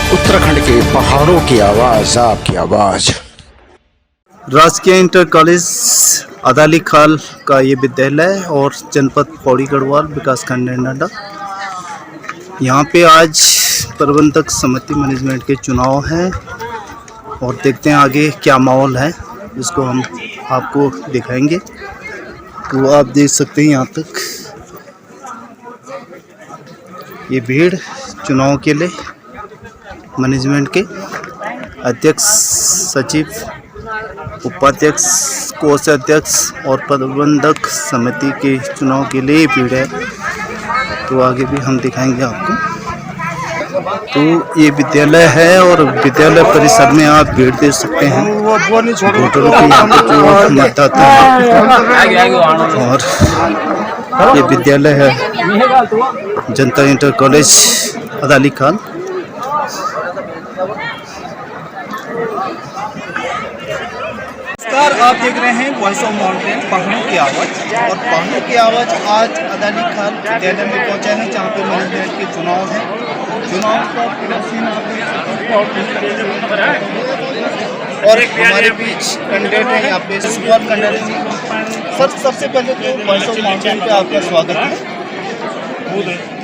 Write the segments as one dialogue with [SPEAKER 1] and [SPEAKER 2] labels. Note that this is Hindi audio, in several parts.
[SPEAKER 1] उत्तराखंड के पहाड़ों की आवाज, आपकी आवाज।
[SPEAKER 2] राजकीय इंटर कॉलेज अदाली खाल का ये विद्यालय और जनपद पौड़ी गढ़वाल विकासखंड नंडा। यहाँ पे आज प्रबंधक समिति मैनेजमेंट के चुनाव हैं और देखते हैं आगे क्या माहौल है, इसको हम आपको दिखाएंगे। तो आप देख सकते हैं यहाँ तक ये भीड़ चुनाव के लिए मैनेजमेंट के अध्यक्ष, सचिव, उपाध्यक्ष, कोषाध्यक्ष और प्रबंधक समिति के चुनाव के लिए भीड़ है। तो आगे भी हम दिखाएंगे आपको। तो ये विद्यालय है और विद्यालय परिसर में आप भीड़ देख सकते हैं वोटरों की, यहाँ पे जो मतदाता है। और ये विद्यालय है जनता इंटर कॉलेज अदाली खाल। आप देख रहे हैं वॉइस ऑफ माउंटेन, पहाड़ों की आवाज़। और पहाड़ों की आवाज़ आज अदाली खाल विद्यालय में पहुंचा है, जहां पे मैनेजमेंट के चुनाव हैं। चुनाव का पूरा सीन और हमारे बीच कैंडिडेट है यहाँ पे सुपर कैंडिडेट। सर, सबसे पहले तो वॉइस ऑफ माउंटेन पे आपका स्वागत है।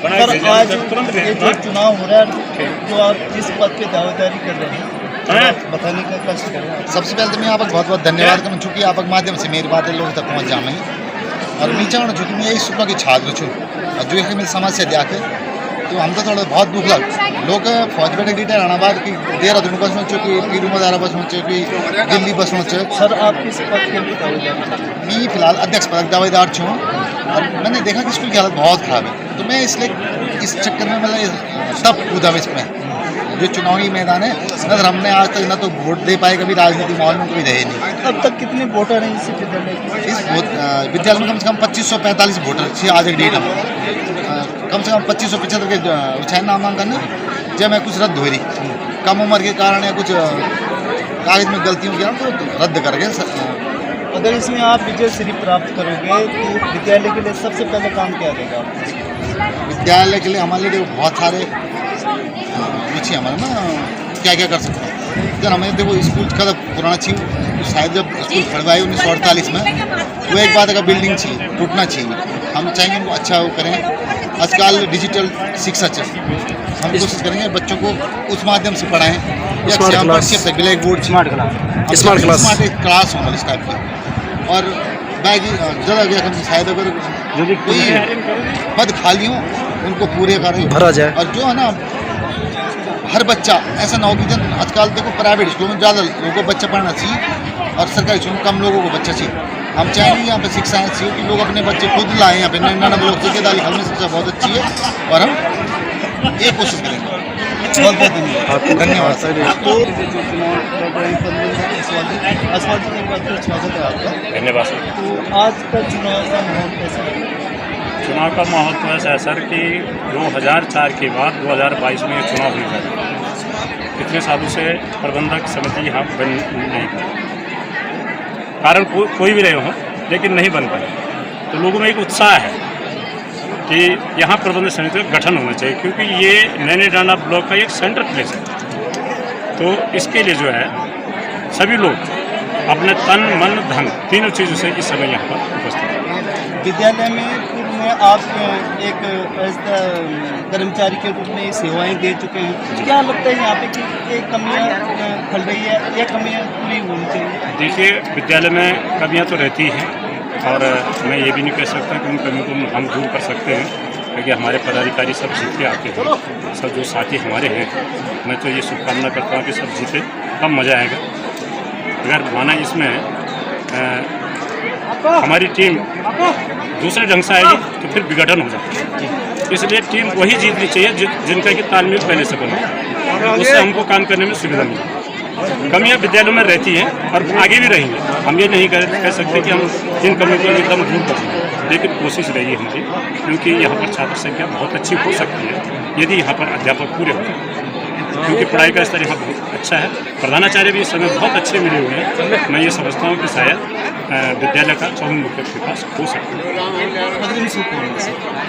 [SPEAKER 2] सर, आज ये जो चुनाव हो रहा है, जो आप जिस पद पे दावेदारी कर रहे हैं, बताने का कष्ट कर रहे हैं।
[SPEAKER 3] सबसे पहले तो मैं आपको बहुत बहुत धन्यवाद करूँ, चूँकि आपके माध्यम से मेरी बातें लोगों तक पहुँच जाना है। और मैं चाहूँ चूँकि मैं यही सुबह की छात्र छूँ और जो है मेरी समस्या देखे तो हम तो थोड़ा बहुत दुख लग लोग फौज बैठे डिटेल आना बाद कि देहरादून बस में कि पीरू मदारा बस में कि दिल्ली बस में।
[SPEAKER 2] सर, आप किस पद के लिए दावेदार?
[SPEAKER 3] मैं फिलहाल अध्यक्ष पद दावेदार छूँ और मैंने देखा कि स्कूल की हालत बहुत ख़राब है, तो मैं इसलिए इस चक्कर में मतलब तब कूदा इसमें जो चुनावी मैदान है। नजर हमने आज तक न तो वोट दे पाए, कभी राजनीति माहौल में कभी रहे नहीं।
[SPEAKER 2] अब तक कितने वोटर हैं इस विद्यालय में?
[SPEAKER 3] इस विद्यालय में कम से कम 2545 वोटर थे आज एक डेट में। कम से कम 2575 के उछाए नामांकन है, जब मैं कुछ रद्द हो रही कम उम्र के कारण या कुछ कागज में गलतियों के कारण तो रद्द कर गए।
[SPEAKER 2] अगर इसमें आप विजय श्री प्राप्त करोगे तो विद्यालय के लिए सबसे पहले काम क्या देगा?
[SPEAKER 3] विद्यालय के लिए हमारे लिए बहुत सारे रुचि हमारे ना क्या क्या कर सकते हैं। जब हमें देखो स्कूल का पुराना थी, तो शायद जब स्कूल खड़वाई 1948 में, वो एक बात का बिल्डिंग थी, टूटना चाहिए। हम चाहेंगे उनको अच्छा वो करें। आजकल डिजिटल शिक्षा चाहिए, हम कोशिश करेंगे बच्चों को उस माध्यम से पढ़ाएं। ब्लैक बोर्ड, स्मार्ट क्लास होगा इस टाइप की। और बैग ज़्यादा गया हम शायद अगर कोई पद खाली हो उनको पूरे करें, भरा जाए। और जो है ना हर बच्चा ऐसा ना हो कि जब आजकल देखो प्राइवेट स्कूल में ज़्यादा लोगों को बच्चा पढ़ना चाहिए और सरकारी स्कूल में कम लोगों को बच्चा चाहिए। हम चाहेंगे यहाँ पे शिक्षा चाहिए कि लोग अपने बच्चे खुद लाएँ यहाँ पे। नंदा लोग दाली खाल में शिक्षा बहुत अच्छी है और हम ये कोशिश करेंगे। बहुत बहुत धन्यवाद सर।
[SPEAKER 2] स्वागत है आपका।
[SPEAKER 4] धन्यवाद सर।
[SPEAKER 2] तो आज का चुनाव का माहौल कैसा है?
[SPEAKER 4] चुनाव का माहौल तो ऐसा है सर कि 2004 के बाद 2022 में चुनाव हुई है। इतने सालों से प्रबंधक समिति यहाँ बन नहीं पाई, कारण कोई भी रहे हों, लेकिन नहीं बन पाए। तो लोगों में एक उत्साह है कि यहाँ प्रबंधक समिति का गठन होना चाहिए, क्योंकि ये नैनी डांडा ब्लॉक का एक सेंट्रल प्लेस है। तो इसके लिए जो है सभी लोग अपने तन मन धन तीनों चीज़ों से इस समय यहाँ पर उपस्थित है।
[SPEAKER 2] विद्यालय में आप एक कर्मचारी के रूप में सेवाएं दे चुके हैं, क्या लगता है यहाँ पे कि कमियाँ खल रही है या कमियाँ पूरी होनी चाहिए?
[SPEAKER 4] देखिए, विद्यालय में कमियाँ तो रहती हैं और मैं ये भी नहीं कह सकता कि उन कमियों को हम दूर कर सकते हैं, क्योंकि हमारे पदाधिकारी सब जीत के आते हैं। सब जो साथी हमारे हैं, मैं तो ये शुभकामना करता हूँ कि सब जीते, तब मज़ा आएगा। अगर माना इसमें हमारी टीम दूसरे ढंग से आएगी तो फिर विघटन हो जाता है। इसलिए टीम वही जीतनी चाहिए जिनका कि तालमेल पहले से बना, उससे हमको काम करने में सुविधा मिले। कमियां विद्यालयों में रहती हैं और आगे भी रहेंगी। हम ये नहीं कह सकते कि हम इन कमियों को एकदम दूर कर दें, लेकिन कोशिश रही है हमारी, क्योंकि यहाँ पर छात्र संख्या बहुत अच्छी हो सकती है यदि यहाँ पर अध्यापक पूरे हो जाए। क्योंकि पढ़ाई का स्तर यहाँ बहुत अच्छा है। प्रधानाचार्य भी इस समय बहुत अच्छे मिले हुए हैं। मैं ये समझता हूँ कि शायद विद्यालय का चहुमुखी विकास हो सकता है।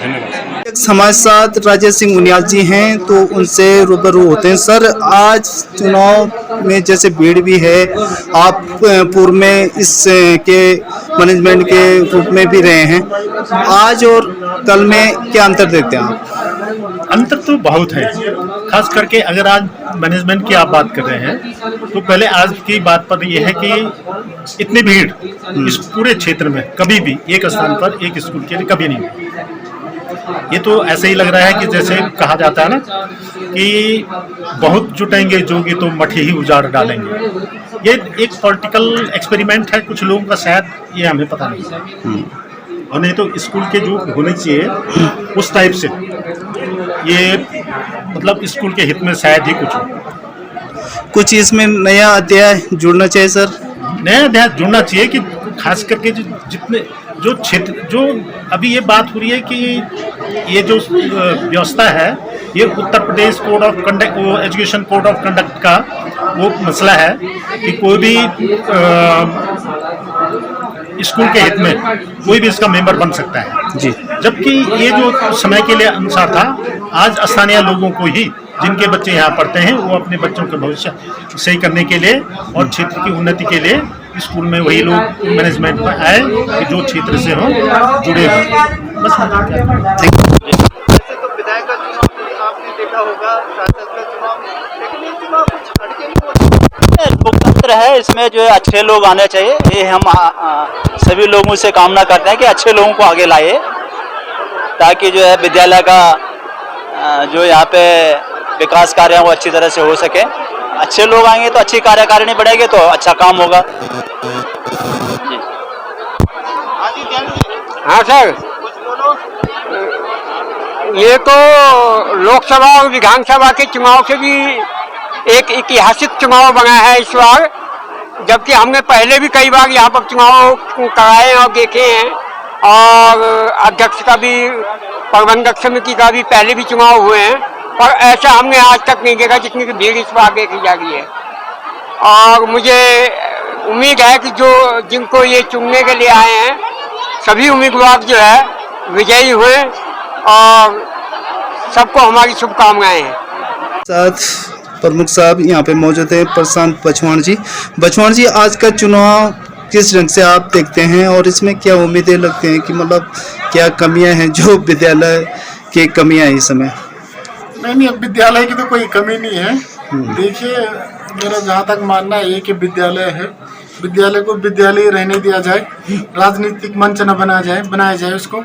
[SPEAKER 4] धन्यवाद।
[SPEAKER 2] हमारे साथ राजेश सिंह उनियाल जी हैं, तो उनसे रूबरू होते हैं। सर, आज चुनाव में जैसे भीड़ भी है, आप पूर्व में इस के मैनेजमेंट के रूप में भी रहे हैं, आज और कल में क्या अंतर देखते हैं आप?
[SPEAKER 5] अंतर तो बहुत है, खास करके अगर आज मैनेजमेंट की आप बात कर रहे हैं तो पहले आज की बात पर यह है कि इतनी भीड़ इस पूरे क्षेत्र में कभी भी एक स्थान पर एक स्कूल के लिए कभी नहीं हुई। ये तो ऐसे ही लग रहा है कि जैसे कहा जाता है ना कि बहुत जुटेंगे जोगी तो मठी ही उजाड़ डालेंगे। ये एक पॉलिटिकल एक्सपेरिमेंट है कुछ लोगों का, शायद ये हमें पता नहीं है। और नहीं तो स्कूल के जो होने चाहिए उस टाइप से ये मतलब स्कूल के हित में शायद ही
[SPEAKER 2] कुछ इसमें नया अध्याय जुड़ना चाहिए सर।
[SPEAKER 5] नया अध्याय जुड़ना चाहिए कि खास करके जितने जो क्षेत्र जो अभी ये बात हो रही है कि ये जो व्यवस्था है ये Uttar Pradesh code of conduct education code of conduct का वो मसला है कि कोई भी स्कूल के हित में कोई भी इसका मेंबर बन सकता है जी। जबकि ये जो समय के लिए अनुसार था, आज स्थानीय लोगों को ही जिनके बच्चे यहाँ पढ़ते हैं वो अपने बच्चों का भविष्य सही करने के लिए और क्षेत्र की उन्नति के लिए स्कूल में वही लोग मैनेजमेंट में आए कि जो क्षेत्र से हो जुड़े हो। बस
[SPEAKER 2] तो विधायक का चुनाव आपने देखा होगा, सांसद का चुनाव, लेकिन ये चुनाव कुछ हटके नहीं।
[SPEAKER 6] लोकतंत्र है, इसमें जो है अच्छे लोग आने चाहिए। ये हम सभी लोगों से कामना करते हैं कि अच्छे लोगों को आगे लाए, ताकि जो है विद्यालय का जो यहाँ पे विकास कार्य है वो अच्छी तरह से हो सके। अच्छे लोग आएंगे तो अच्छी कार्यकारिणी बढ़ेगी तो अच्छा काम होगा।
[SPEAKER 7] हाँ सर, ये तो लोकसभा और विधानसभा के चुनाव से भी एक ऐतिहासिक चुनाव बना है इस बार, जबकि हमने पहले भी कई बार यहाँ पर चुनाव कराए और देखे हैं, और अध्यक्ष का भी, प्रबंधक समिति का भी पहले भी चुनाव हुए हैं, पर ऐसा हमने आज तक नहीं देखा जितनी की भीड़ इस बार देखी जा रही है। और मुझे उम्मीद है कि जो जिनको ये चुनने के लिए आए हैं सभी उम्मीदवार जो है विजयी हुए, और सबको हमारी शुभकामनाएं हैं।
[SPEAKER 2] साथ प्रमुख साहब यहाँ पे मौजूद है, प्रशांत बछवाण जी। बछवाण जी, आज का चुनाव किस रंग से आप देखते हैं और इसमें क्या उम्मीदें लगती हैं कि मतलब क्या कमियां हैं जो विद्यालय की कमियां हैं इस समय?
[SPEAKER 8] नहीं, अब विद्यालय की तो कोई कमी नहीं है। देखिए, मेरा जहाँ तक मानना है कि विद्यालय है, विद्यालय को विद्यालय रहने दिया जाए, राजनीतिक मंच न बनाया जाए उसको,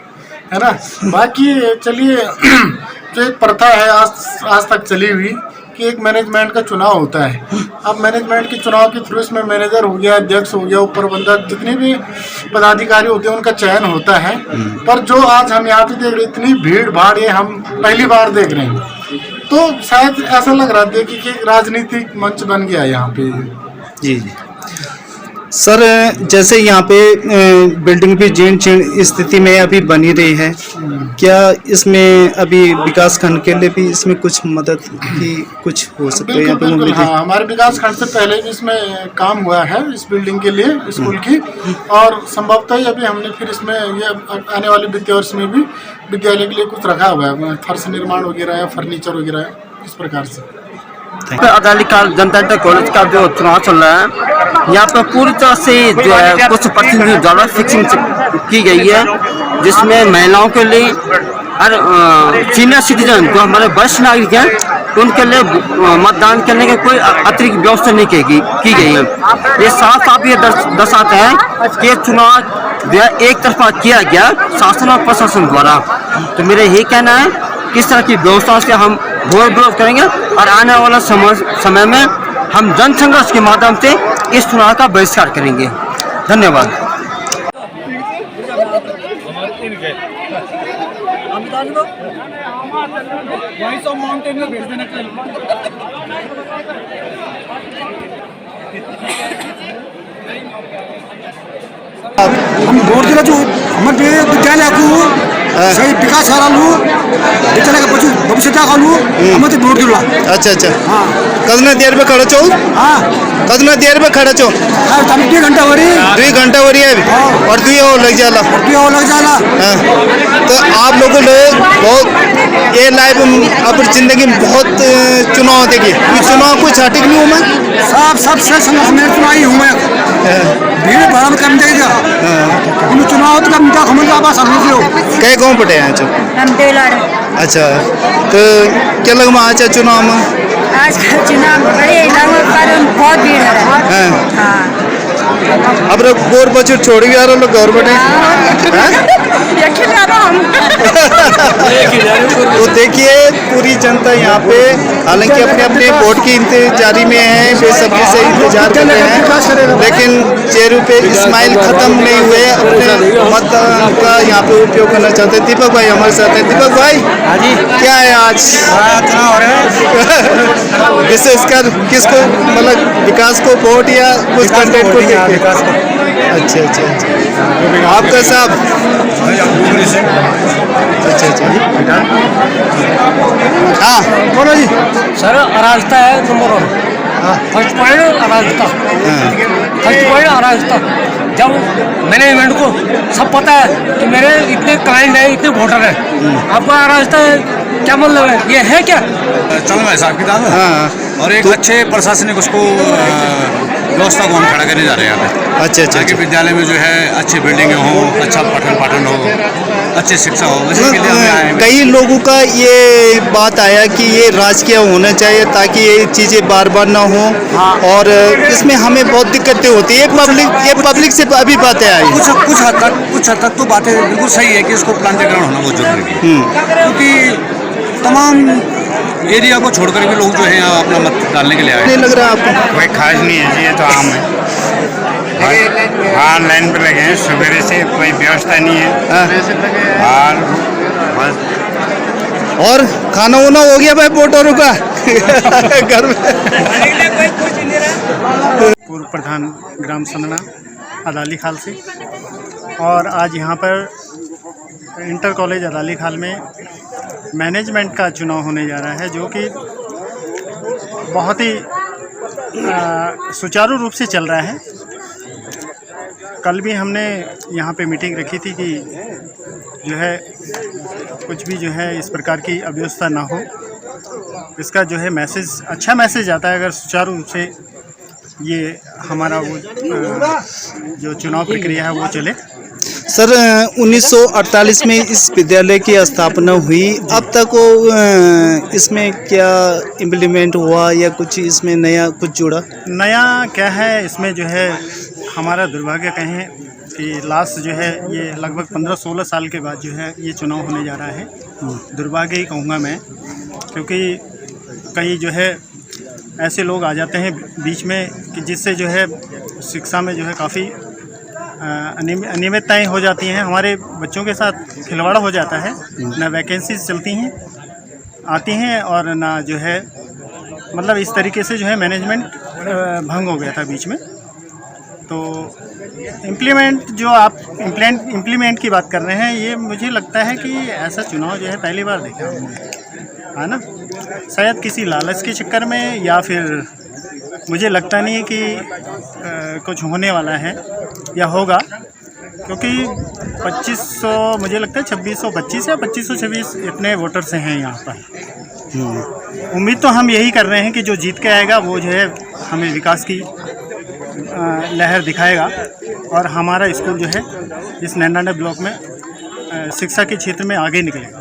[SPEAKER 8] है ना। बाकी चलिए, जो एक प्रथा है आज तक चली हुई कि एक मैनेजमेंट का चुनाव होता है। अब मैनेजमेंट के चुनाव के थ्रू इसमें मैनेजर हो गया, अध्यक्ष हो गया, उप प्रबंधक, जितने भी पदाधिकारी होते हैं उनका चयन होता है। पर जो आज हम यहाँ पे देख रहे, इतनी भीड़ भाड़ ये हम पहली बार देख रहे हैं, तो शायद ऐसा लग रहा है कि राजनीतिक मंच बन गया यहाँ पे।
[SPEAKER 2] जी जी सर, जैसे यहाँ पे बिल्डिंग भी जीर्ण स्थिति में अभी बनी रही है, क्या इसमें अभी विकास खंड के लिए भी इसमें कुछ मदद की कुछ हो सकता है?
[SPEAKER 8] बिल्कुल, हाँ, हमारे विकास खंड से पहले भी इसमें काम हुआ है इस बिल्डिंग के लिए स्कूल की, और संभवतः ही अभी हमने फिर इसमें ये आने वाले वित्तीय वर्ष में भी विद्यालय के लिए कुछ रखा हुआ है, फर्श निर्माण वगैरह या फर्नीचर वगैरह, इस प्रकार से।
[SPEAKER 7] अदाली जनता इंटर कॉलेज का जो चुनाव चल रहा है, यहाँ पर पूरी तरह से जो है कुछ प्रतिनिधि द्वारा फिक्सिंग की गई है, जिसमें महिलाओं के लिए हर सीनियर सिटीजन जो हमारे वरिष्ठ नागरिक हैं उनके लिए मतदान करने की कोई अतिरिक्त व्यवस्था नहीं की गई है। ये साफ साफ ये दर्शाता है कि चुनाव जो है एक तरफा किया गया शासन और प्रशासन द्वारा। तो मेरा यही कहना है कि इस तरह की व्यवस्था से हम घोर विरोध करेंगे और आने वाला समय में हम जन संघर्ष के माध्यम से इस चुनाव का बहिष्कार करेंगे। धन्यवाद।
[SPEAKER 9] हम भोट दिला जो हमारे विद्यालय को सही विकास विद्यालय का प्रचुर
[SPEAKER 7] भविष्य खालू हम तो वोट दिला
[SPEAKER 2] अच्छा अच्छा
[SPEAKER 7] हाँ
[SPEAKER 2] कतना देर में खड़ा छो
[SPEAKER 7] हाँ
[SPEAKER 2] कतना देर में खड़ा छो
[SPEAKER 7] तब 2 घंटा हो रही
[SPEAKER 2] 2 घंटा हो रही है अभी और 2 और लग जाला
[SPEAKER 7] लग जाला
[SPEAKER 2] हाँ। तो आप लोगों ने बहुत ये लाइफ अपनी जिंदगी में बहुत चुनाव देखिए चुनाव कुछ हटिक नहीं हूँ मैं
[SPEAKER 7] सब से संघर्ष चुनावी हूँ मैं भीड़ भाड़ कम देगा चुनाव तो कम हम समझ लो
[SPEAKER 2] कई गाँव पटे हैं चो
[SPEAKER 9] हम देलर
[SPEAKER 2] अच्छा तो क्या लग में आज चुनाव में
[SPEAKER 9] आज का चुनाव बड़े इलाकों पर बहुत भीड़ है
[SPEAKER 2] हाँ।
[SPEAKER 9] हाँ
[SPEAKER 2] अब लोग बोर बच्चों छोड़ गया लोग गवर्नमेंट
[SPEAKER 9] यकीन करो हम
[SPEAKER 2] तो देखिए पूरी जनता यहाँ पे हालांकि अपने अपने वोट की इंतजारी में है बेसब्री से इंतजार कर रहे हैं लेकिन चेहरों पे स्माइल खत्म नहीं हुए अपने मत का यहाँ पे उपयोग करना चाहते हैं दीपक भाई हमारे साथ हैं दीपक भाई क्या है आज
[SPEAKER 7] चुनाव हो रहा है
[SPEAKER 2] विशेष कर किसको मतलब विकास को वोट या कुछ कंटेंट को
[SPEAKER 7] विकास को
[SPEAKER 2] अच्छा अच्छा अच्छा आपका साहब अच्छा अच्छा हाँ
[SPEAKER 7] बोलो जी
[SPEAKER 10] सर अराजकता है नंबर 1 फर्स्ट पॉइंट अराजकता फर्स्ट पॉइंट अराजकता जब मैनेजमेंट को सब पता है कि मेरे इतने क्लाइंट हैं इतने वोटर हैं आपका अराजकता क्या मतलब है ये है क्या
[SPEAKER 11] चल रहा है हिसाब किताब
[SPEAKER 2] हाँ
[SPEAKER 11] और एक अच्छे प्रशासनिक उसको व्यवस्था को हम खड़ा करने जा रहे हैं यहाँ पे
[SPEAKER 2] अच्छा अच्छा
[SPEAKER 11] ताकि विद्यालय में जो है अच्छी बिल्डिंगें हों अच्छा पठन पाठन हो अच्छी शिक्षा हो इसी के लिए हमें आए हैं।
[SPEAKER 2] कई लोगों का ये बात आया कि ये राजकीय होना चाहिए ताकि ये चीज़ें बार बार ना हो और इसमें हमें बहुत दिक्कतें होती है ये पब्लिक से अभी बातें आई
[SPEAKER 11] कुछ हद तक तो बातें बिल्कुल सही है कि इसको प्लांटीकरण होना बहुत जरूरी है क्योंकि तमाम एरिया को छोड़कर भी लोग जो है यहाँ अपना मत डालने के लिए आए
[SPEAKER 2] नहीं लग रहा है आपको
[SPEAKER 4] कोई खास नहीं है जी ये तो आम है हाँ लाइन पे लगे हैं सवेरे से कोई व्यवस्था नहीं है और बस
[SPEAKER 2] और खाना वाना हो गया भाई वोटरों का घर में
[SPEAKER 5] पूर्व प्रधान ग्राम संदना अदाली खाल से और आज यहाँ पर इंटर कॉलेज अदाली खाल में मैनेजमेंट का चुनाव होने जा रहा है जो कि बहुत ही सुचारू रूप से चल रहा है। कल भी हमने यहाँ पे मीटिंग रखी थी कि जो है कुछ भी जो है इस प्रकार की अव्यवस्था ना हो, इसका जो है मैसेज अच्छा मैसेज आता है अगर सुचारू रूप से ये हमारा वो जो चुनाव प्रक्रिया है वो चले।
[SPEAKER 2] सर 1948 में इस विद्यालय की स्थापना हुई, अब तक वो इसमें क्या इम्प्लीमेंट हुआ या कुछ इसमें नया कुछ जुड़ा?
[SPEAKER 5] नया क्या है इसमें जो है हमारा दुर्भाग्य कहें कि लास्ट जो है ये लगभग 15-16 साल के बाद जो है ये चुनाव होने जा रहा है। दुर्भाग्य ही कहूँगा मैं, क्योंकि कई जो है ऐसे लोग आ जाते हैं बीच में कि जिससे जो है शिक्षा में जो है काफ़ी अनियमितताएँ हो जाती हैं, हमारे बच्चों के साथ खिलवाड़ा हो जाता है, ना वैकेंसीज चलती हैं आती हैं और ना जो है मतलब इस तरीके से जो है मैनेजमेंट भंग हो गया था बीच में। तो इम्प्लीमेंट जो आप इम्प्लीमेंट की बात कर रहे हैं ये मुझे लगता है कि ऐसा चुनाव जो है पहली बार देखा हमने, है ना, शायद किसी लालच के चक्कर में या फिर मुझे लगता नहीं है कि कुछ होने वाला है या होगा, क्योंकि 2500 मुझे लगता है 2625 या 2526 इतने वोटर्स हैं यहाँ पर। उम्मीद तो हम यही कर रहे हैं कि जो जीत के आएगा वो जो है हमें विकास की लहर दिखाएगा और हमारा स्कूल जो है इस नैनाडा ब्लॉक में शिक्षा के क्षेत्र में आगे निकलेगा।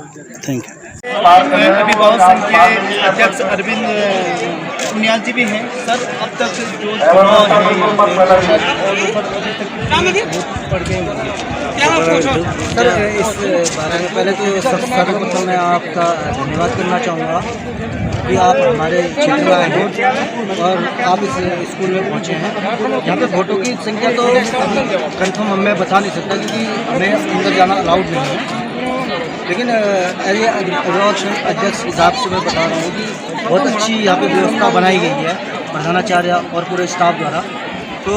[SPEAKER 2] Thank you.
[SPEAKER 12] अभिभावक संघ के अध्यक्ष अरविंद पुनियाल जी भी हैं। सर, अब तक जो चुनाव
[SPEAKER 10] सर इस बारे में पहले तो सर्वप्रथम मैं आपका धन्यवाद करना चाहूँगा कि आप हमारे क्षेत्र में आए हैं और आप इस स्कूल में पहुँचे हैं। यहाँ पे वोटों की संख्या तो कंफर्म मैं बता नहीं सकता क्योंकि हमें अंदर जाना अलाउड नहीं है, लेकिन अभिभावक अध्यक्ष हिसाब से मैं बता रहा हूँ कि बहुत अच्छी यहाँ पे व्यवस्था बनाई गई है प्रधानाचार्य और पूरे स्टाफ द्वारा। तो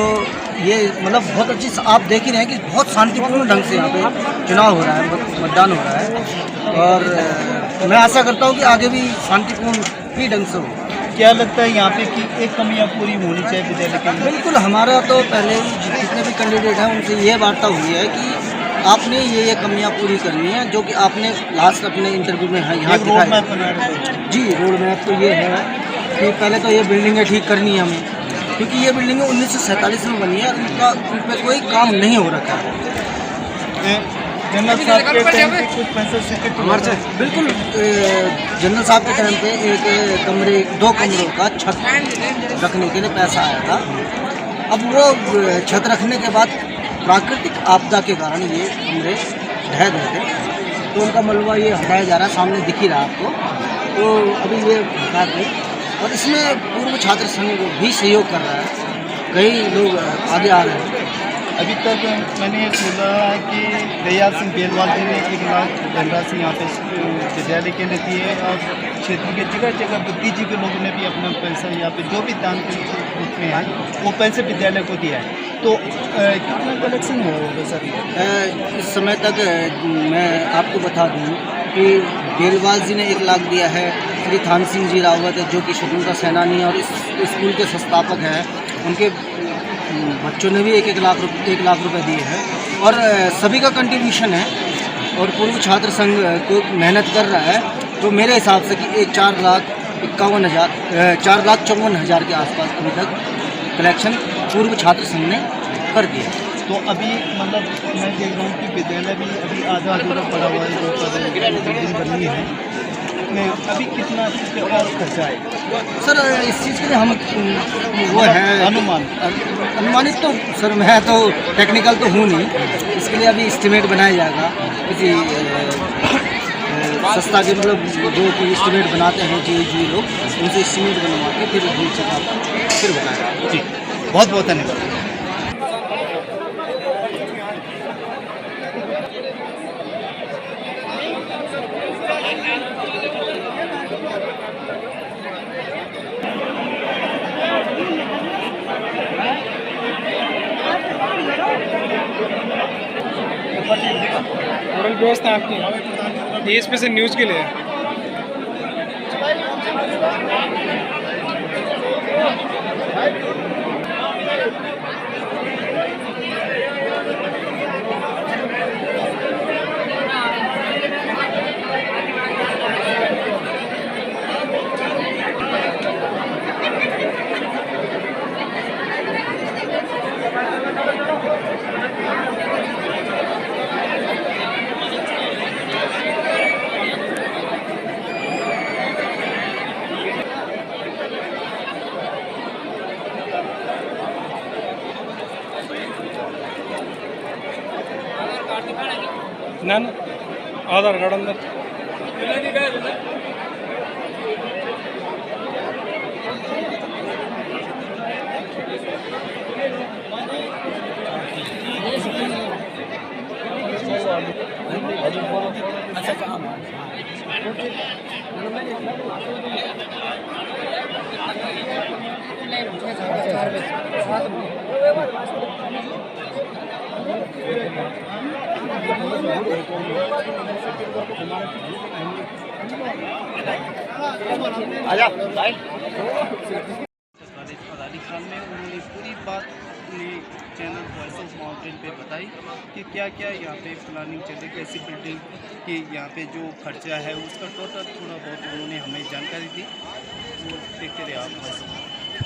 [SPEAKER 10] ये मतलब बहुत अच्छी, आप देख ही रहे हैं कि बहुत शांतिपूर्ण ढंग से यहाँ पे चुनाव हो रहा है, मतदान हो रहा है। और मैं आशा करता हूँ कि आगे भी शांतिपूर्ण ही ढंग से हो।
[SPEAKER 12] क्या लगता है यहाँ पे कि एक कमियाँ पूरी होनी चाहिए विद्यालय के अंदर?
[SPEAKER 10] बिल्कुल, हमारा तो पहले जितने भी कैंडिडेट हैं उनसे ये वार्ता हुई है कि आपने ये कमियां पूरी करनी है जो कि आपने लास्ट अपने इंटरव्यू में यहाँ दिखाई। जी, रोड मैप तो ये है कि पहले तो ये बिल्डिंगें ठीक करनी है हमें, क्योंकि ये बिल्डिंगें 1947 में बनी है, उन पर कोई काम नहीं हो रखा है।
[SPEAKER 12] जनरल साहब के टाइम पे कुछ पैसा
[SPEAKER 10] बिल्कुल, जनरल साहब के टाइम पे एक कमरे 2 कमरों का छत रखने के लिए पैसा आया था। अब वो छत रखने के बाद प्राकृतिक आपदा के कारण ये कमरे ढह गए थे, तो उनका मलबा ये हटाया जा रहा है, सामने दिख ही रहा है आपको। तो अभी ये हटा के, और इसमें पूर्व छात्र संघ भी सहयोग कर रहा है, कई लोग आगे आ रहे हैं।
[SPEAKER 12] अभी तक मैंने ये सुना है कि दयाल सिंह बेलवाल जी ने 1 लाख धनराशि यहाँ पे विद्यालय के लिए दी है, और क्षेत्र के जगह जगह बुद्धिजीवी के लोगों ने भी अपना पैसा यहाँ पे जो भी दान के रूप में है वो पैसे विद्यालय को दिया है। तो कितना कलेक्शन होगा सर?
[SPEAKER 10] इस समय तक मैं आपको बता दूँ कि बेलवाल जी ने 1 लाख दिया है, श्री थान सिंह जी रावत जो कि स्वतंत्रता सेनानी और इस स्कूल के संस्थापक हैं, उनके बच्चों ने भी 1 लाख रुपए दिए हैं, और सभी का कंट्रीब्यूशन है, और पूर्व छात्र संघ को मेहनत कर रहा है। तो मेरे हिसाब से कि 4,54,000 के आसपास अभी तक कलेक्शन पूर्व छात्र संघ ने कर दिया।
[SPEAKER 12] तो अभी मतलब मैं देख रहा हूँ कि विद्यालय भी अभी आधा अधूरा पड़ा हुआ है, जो बिल्डिंग बनी है, अभी कितना खर्चा है
[SPEAKER 10] सर? इस चीज़ के लिए हम वो है अनुमानित, तो सर मैं तो टेक्निकल तो हूँ नहीं, इसके लिए अभी एस्टिमेट बनाया जाएगा किसी संस्था के, मतलब जो कि एस्टिमेट बनाते हैं जी लोग, उनसे एस्टिमेट बनवा के फिर बताएगा।
[SPEAKER 12] जी, बहुत बहुत धन्यवाद।
[SPEAKER 13] होटल व्यवस्था आपकी ये स्पेशल न्यूज़ के लिए ना आधार कार्ड अंदर अच्छा काम
[SPEAKER 12] आजा भाई। अदाली खान में उन्होंने पूरी बात अपने चैनल वॉइस ऑफ माउंटेन पे बताई कि क्या क्या यहाँ पे प्लानिंग चले, कैसी बिल्डिंग की यहाँ पे जो खर्चा है उसका टोटल थोड़ा बहुत उन्होंने हमें जानकारी दी। वो देखते रहे आप।